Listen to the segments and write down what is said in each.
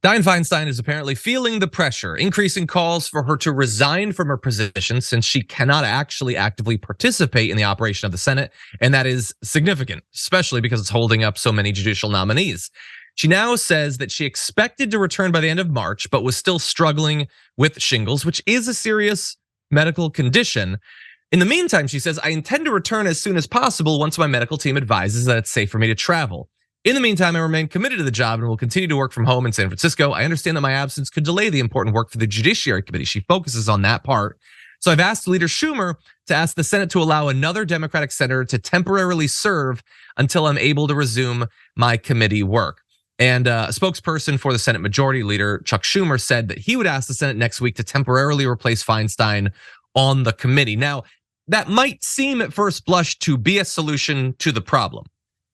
Dianne Feinstein is apparently feeling the pressure, increasing calls for her to resign from her position since she cannot actually actively participate in the operation of the Senate. And that is significant, especially because it's holding up so many judicial nominees. She now says that she expected to return by the end of March, but was still struggling with shingles, which is a serious medical condition. In the meantime, she says, I intend to return as soon as possible once my medical team advises that it's safe for me to travel. In the meantime, I remain committed to the job and will continue to work from home in San Francisco. I understand that my absence could delay the important work for the Judiciary Committee. She focuses on that part. So I've asked Leader Schumer to ask the Senate to allow another Democratic senator to temporarily serve until I'm able to resume my committee work. And a spokesperson for the Senate Majority Leader, Chuck Schumer, said that he would ask the Senate next week to temporarily replace Feinstein on the committee. Now, that might seem at first blush to be a solution to the problem.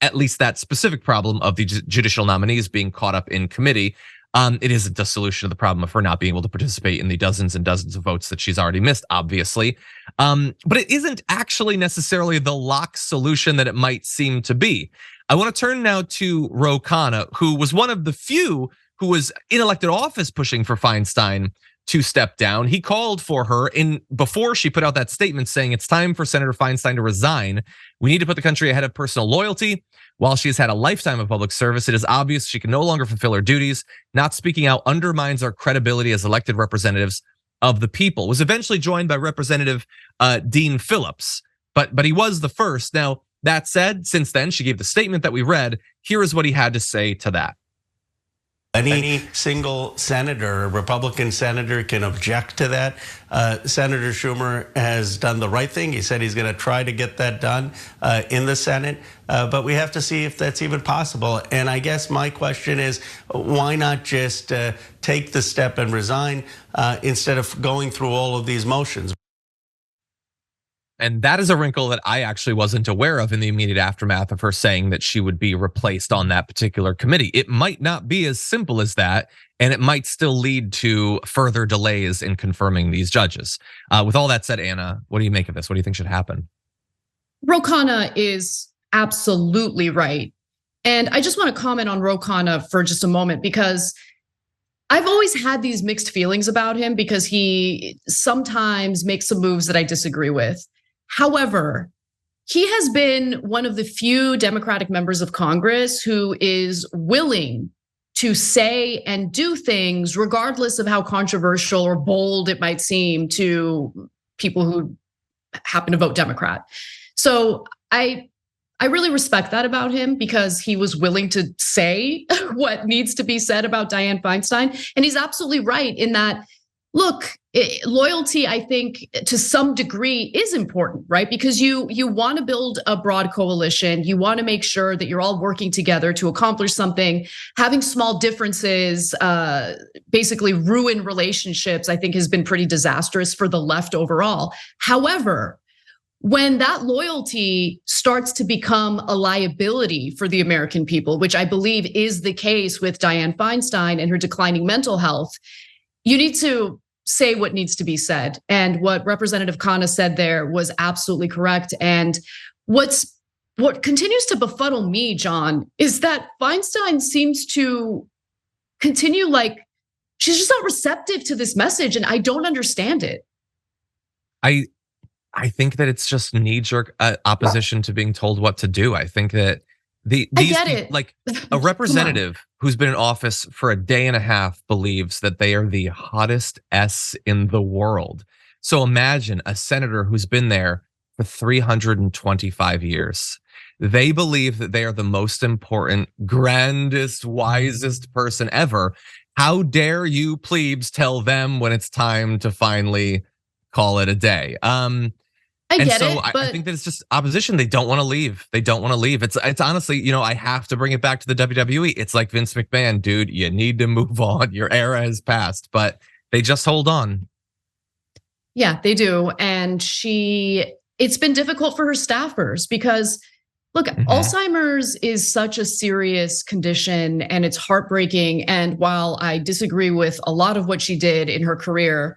At least that specific problem of the judicial nominees being caught up in committee. It isn't the solution to the problem of her not being able to participate in the dozens and dozens of votes that she's already missed, obviously. But it isn't actually necessarily the lock solution that it might seem to be. I want to turn now to Khanna, who was one of the few who was in elected office pushing for Feinstein to step down. He called for her before she put out that statement saying it's time for Senator Feinstein to resign. We need to put the country ahead of personal loyalty. While she has had a lifetime of public service, it is obvious she can no longer fulfill her duties. Not speaking out undermines our credibility as elected representatives of the people. Was eventually joined by Representative Dean Phillips, but he was the first. Now, that said, since then, she gave the statement that we read. Here is what he had to say to that. Any single senator, Republican senator, can object to that. Senator Schumer has done the right thing. He said he's going to try to get that done in the Senate, but we have to see if that's even possible. And I guess my question is, why not just take the step and resign instead of going through all of these motions? And that is a wrinkle that I actually wasn't aware of in the immediate aftermath of her saying that she would be replaced on that particular committee. It might not be as simple as that, and it might still lead to further delays in confirming these judges. With all that said, Anna, what do you make of this? What do you think should happen? Khanna is absolutely right. And I just want to comment on Khanna for just a moment, because I've always had these mixed feelings about him because he sometimes makes some moves that I disagree with. However, he has been one of the few Democratic members of Congress who is willing to say and do things regardless of how controversial or bold it might seem to people who happen to vote Democrat. So I really respect that about him, because he was willing to say what needs to be said about Dianne Feinstein. And he's absolutely right in that, look, loyalty, I think, to some degree is important, right? Because you want to build a broad coalition. You want to make sure that you're all working together to accomplish something. Having small differences basically ruin relationships, I think, has been pretty disastrous for the left overall. However, when that loyalty starts to become a liability for the American people, which I believe is the case with Dianne Feinstein and her declining mental health, you need to say what needs to be said. And what Representative Khanna said there was absolutely correct. And what continues to befuddle me, John, is that Feinstein seems to continue like she's just not receptive to this message, and I don't understand it. I think that it's just knee-jerk opposition to being told what to do. I think that I get it. Like a representative who's been in office for a day and a half believes that they are the hottest S in the world. So imagine a senator who's been there for 325 years. They believe that they are the most important, grandest, wisest person ever. How dare you plebes tell them when it's time to finally call it a day? I think that it's just opposition. They don't want to leave. They don't want to leave. It's honestly, I have to bring it back to the WWE. It's like Vince McMahon, dude, you need to move on. Your era has passed, but they just hold on. Yeah, they do. And it's been difficult for her staffers because, look, Alzheimer's is such a serious condition and it's heartbreaking. And while I disagree with a lot of what she did in her career,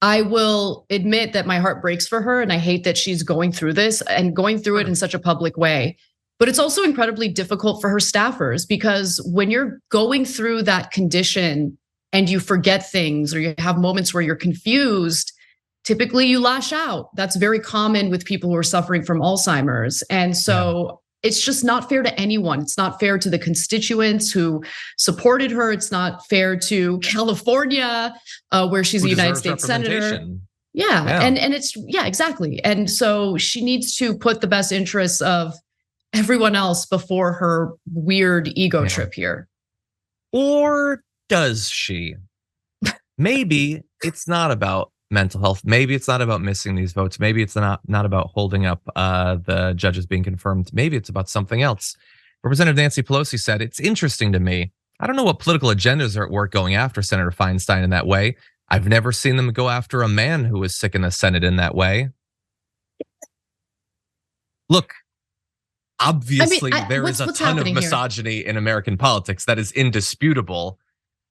I will admit that my heart breaks for her, and I hate that she's going through this and going through it in such a public way. But it's also incredibly difficult for her staffers because when you're going through that condition and you forget things or you have moments where you're confused, typically you lash out. That's very common with people who are suffering from Alzheimer's. And so it's just not fair to anyone. It's not fair to the constituents who supported her. It's not fair to California, where she's a United States senator. Yeah. And it's, exactly. And so she needs to put the best interests of everyone else before her weird ego trip here. Or does she? Maybe it's not about mental health. Maybe it's not about missing these votes. Maybe it's not about holding up the judges being confirmed. Maybe it's about something else. Representative Nancy Pelosi said, it's interesting to me. I don't know what political agendas are at work going after Senator Feinstein in that way. I've never seen them go after a man who was sick in the Senate in that way. Look, obviously there is a ton of misogyny in American politics. That is indisputable.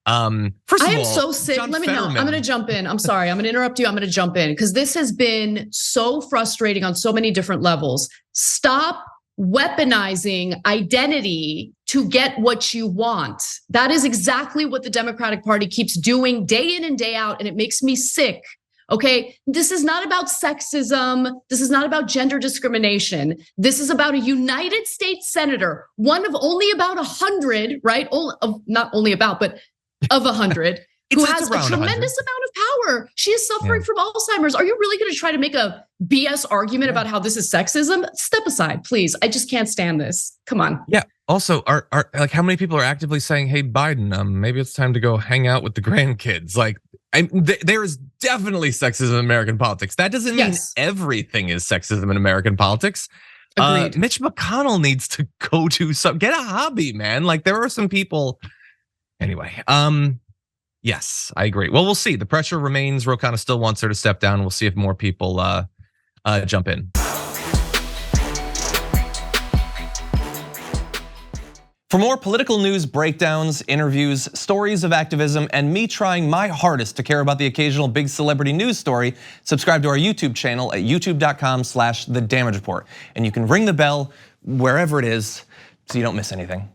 First of all, I am so sick. Let me know. I'm going to jump in. I'm sorry. I'm going to interrupt you. I'm going to jump in because this has been so frustrating on so many different levels. Stop weaponizing identity to get what you want. That is exactly what the Democratic Party keeps doing day in and day out, and it makes me sick. Okay, this is not about sexism. This is not about gender discrimination. This is about a United States senator, one of only about 100, right? Not only about, but of 100, who has a tremendous amount of power. She is suffering from Alzheimer's. Are you really going to try to make a BS argument about how this is sexism? Step aside, please. I just can't stand this. Come on. Yeah. Also, are like how many people are actively saying, "Hey, Biden, maybe it's time to go hang out with the grandkids"? Like, there is definitely sexism in American politics. That doesn't mean everything is sexism in American politics. Mitch McConnell needs to go do get a hobby, man. Like there are some people. Anyway, yes, I agree. Well, we'll see. The pressure remains. Ro Khanna still wants her to step down. We'll see if more people jump in. For more political news, breakdowns, interviews, stories of activism, and me trying my hardest to care about the occasional big celebrity news story, subscribe to our YouTube channel at youtube.com/The Damage Report. And you can ring the bell wherever it is so you don't miss anything.